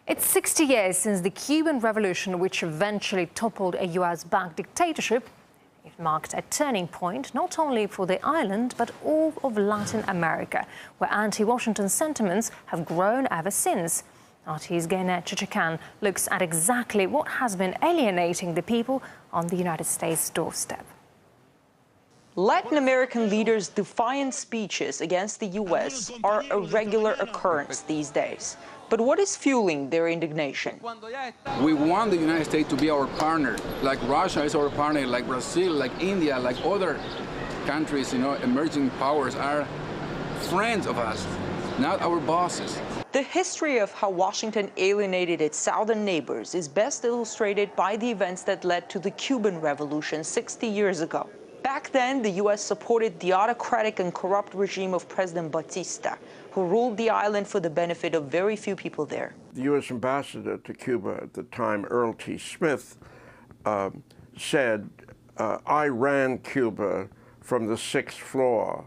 It's 60 years since the Cuban Revolution, which eventually toppled a US-backed dictatorship. It marked a turning point not only for the island, but all of Latin America, where anti-Washington sentiments have grown ever since. Artist Gayane Chichyakyan looks at exactly what has been alienating the people on the United States doorstep. Latin American leaders' defiant speeches against the U.S. are a regular occurrence these days. But what is fueling their indignation? We want the United States to be our partner, like Russia is our partner, like Brazil, like India, like other countries, emerging powers are friends of us, not our bosses. The history of how Washington alienated its southern neighbors is best illustrated by the events that led to the Cuban Revolution 60 years ago. Back then, the U.S. supported the autocratic and corrupt regime of President Batista, who ruled the island for the benefit of very few people there. The U.S. ambassador to Cuba at the time, Earl T. Smith, said, I ran Cuba from the 6th floor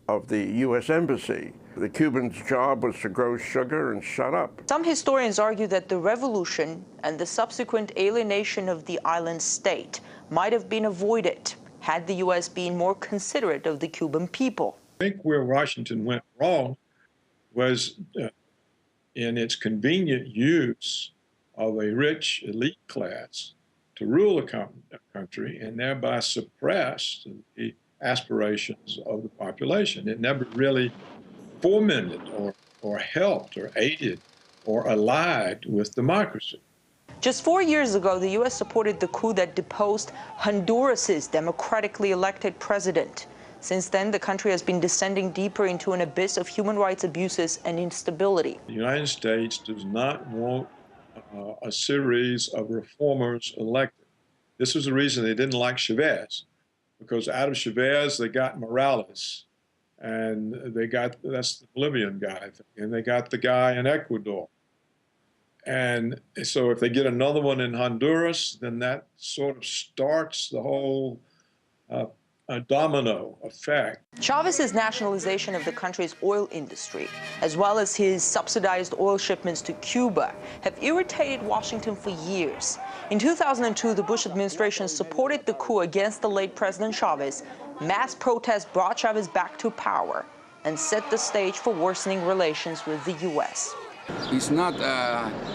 of the U.S. Embassy. The Cubans' job was to grow sugar and shut up. Some historians argue that the revolution and the subsequent alienation of the island state might have been avoided had the U.S. been more considerate of the Cuban people. I think where Washington went wrong was in its convenient use of a rich elite class to rule a country and thereby suppress the aspirations of the population. It never really fomented or helped or aided or allied with democracy. Just 4 years ago, the U.S. supported the coup that deposed Honduras's democratically elected president. Since then, the country has been descending deeper into an abyss of human rights abuses and instability. The United States does not want a series of reformers elected. This was the reason they didn't like Chavez, because out of Chavez, they got Morales, and that's the Bolivian guy, and they got the guy in Ecuador. And so if they get another one in Honduras, then that sort of starts the whole domino effect. Chavez's nationalization of the country's oil industry, as well as his subsidized oil shipments to Cuba, have irritated Washington for years. In 2002, the Bush administration supported the coup against the late President Chavez. Mass protests brought Chavez back to power and set the stage for worsening relations with the U.S. It's not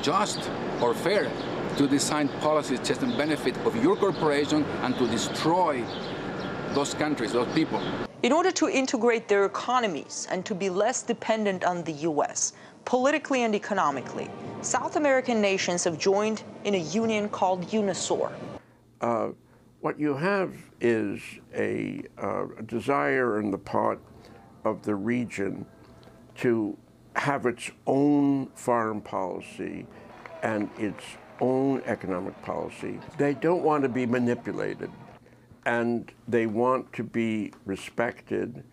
just or fair to design policies just in benefit of your corporation and to destroy those countries, those people. In order to integrate their economies and to be less dependent on the U.S., politically and economically, South American nations have joined in a union called UNISOR. What you have is a desire on the part of the region to have its own foreign policy and its own economic policy. They don't want to be manipulated, and they want to be respected.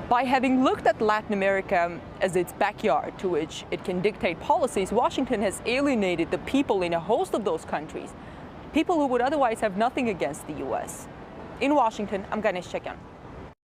By having looked at Latin America as its backyard to which it can dictate policies, Washington has alienated the people in a host of those countries, people who would otherwise have nothing against the U.S. In Washington, I'm Gayane Chichyakyan.